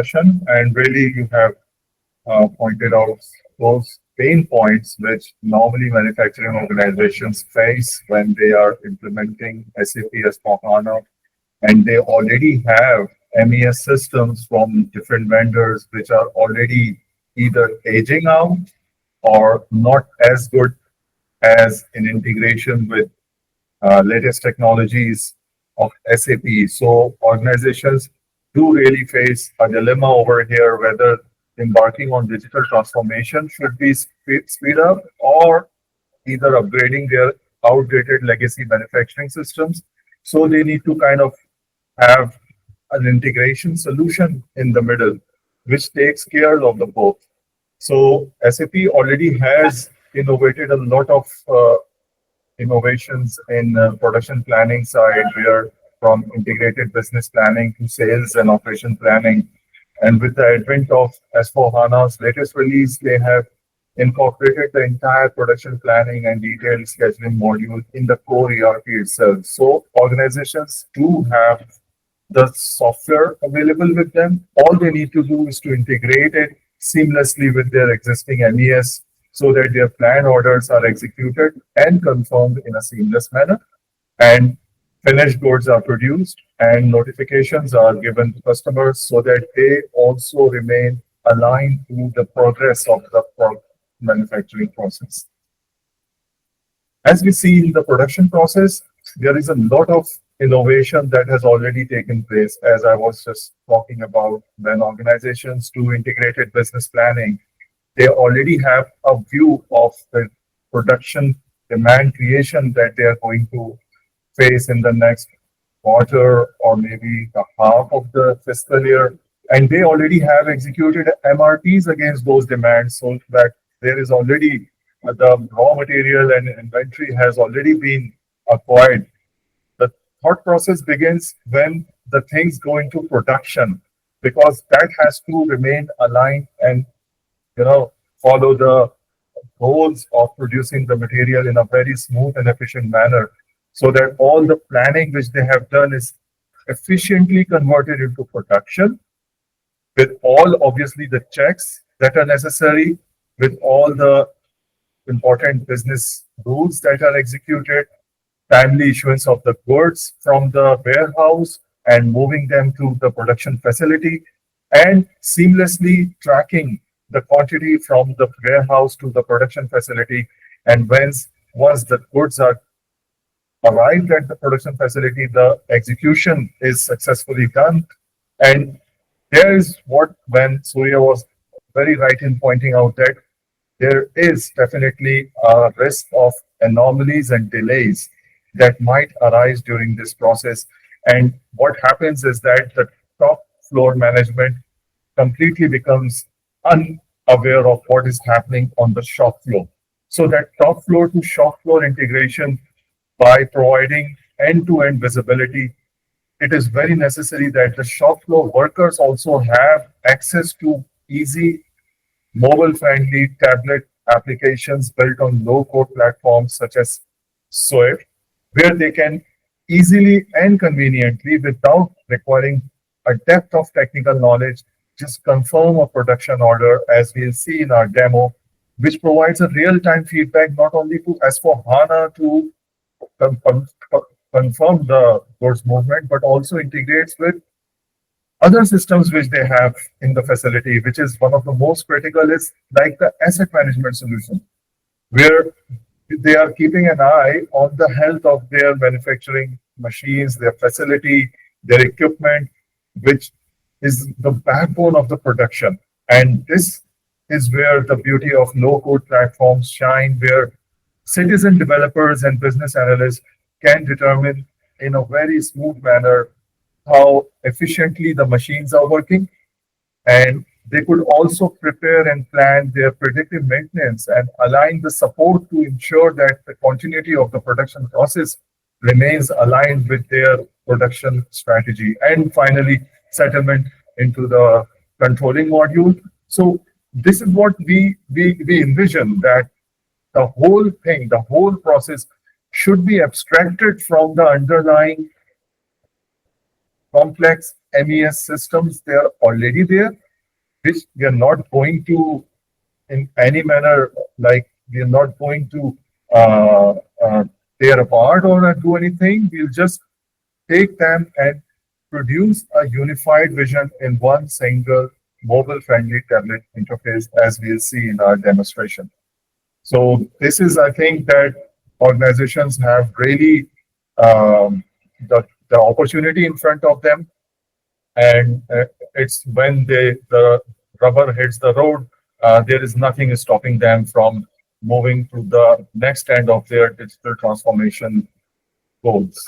discussion, and really you have pointed out those pain points which normally manufacturing organizations face when they are implementing SAP S/4HANA, and they already have MES systems from different vendors which are already either aging out or not as good as in integration with latest technologies of SAP. So organizations do really face a dilemma over here whether embarking on digital transformation should be speed up or either upgrading their outdated legacy manufacturing systems. So they need to kind of have an integration solution in the middle, which takes care of the both. So SAP already has innovated a lot of innovations in production planning side, where from integrated business planning to sales and operation planning. And with the advent of S/4HANA's latest release, they have incorporated the entire production planning and detailed scheduling module in the core ERP itself. So organizations do have the software available with them. All they need to do is to integrate it seamlessly with their existing MES so that their plan orders are executed and confirmed in a seamless manner. And finished goods are produced and notifications are given to customers so that they also remain aligned to the progress of the manufacturing process. As we see in the production process, there is a lot of innovation that has already taken place, as I was just talking about. When organizations do integrated business planning, they already have a view of the production demand creation that they are going to face in the next quarter or maybe the half of the fiscal year. And they already have executed MRPs against those demands, so that there is already the raw material and inventory has already been acquired. The thought process begins when the things go into production, because that has to remain aligned and follow the goals of producing the material in a very smooth and efficient manner, so that all the planning which they have done is efficiently converted into production, with all obviously the checks that are necessary, with all the important business rules that are executed, timely issuance of the goods from the warehouse and moving them to the production facility, and seamlessly tracking the quantity from the warehouse to the production facility. And once the goods are arrived at the production facility, the execution is successfully done. And there is when Surya was very right in pointing out that there is definitely a risk of anomalies and delays that might arise during this process. And what happens is that the top floor management completely becomes unaware of what is happening on the shop floor. So that top floor to shop floor integration, by providing end-to-end visibility, it is very necessary that the shop floor workers also have access to easy mobile-friendly tablet applications built on low-code platforms such as Swift, where they can easily and conveniently, without requiring a depth of technical knowledge, just confirm a production order, as we'll see in our demo, which provides a real-time feedback not only to S/4HANA to confirm the goods movement, but also integrates with other systems which they have in the facility, which is one of the most critical, is like the asset management solution, where they are keeping an eye on the health of their manufacturing machines, their facility, their equipment, which is the backbone of the production. And this is where the beauty of low-code platforms shine, where citizen developers and business analysts can determine in a very smooth manner how efficiently the machines are working. And they could also prepare and plan their predictive maintenance and align the support to ensure that the continuity of the production process remains aligned with their production strategy. And finally, settlement into the controlling module. So this is what we envision, that the whole thing, the whole process should be abstracted from the underlying complex MES systems, they are already there, which we are not going to, in any manner, like we are not going to uh, uh, tear apart or do anything. We'll just take them and produce a unified vision in one single mobile-friendly tablet interface, as we'll see in our demonstration. So this is, I think, that organizations have really the opportunity in front of them, and it's when the rubber hits the road, there is nothing stopping them from moving to the next end of their digital transformation goals.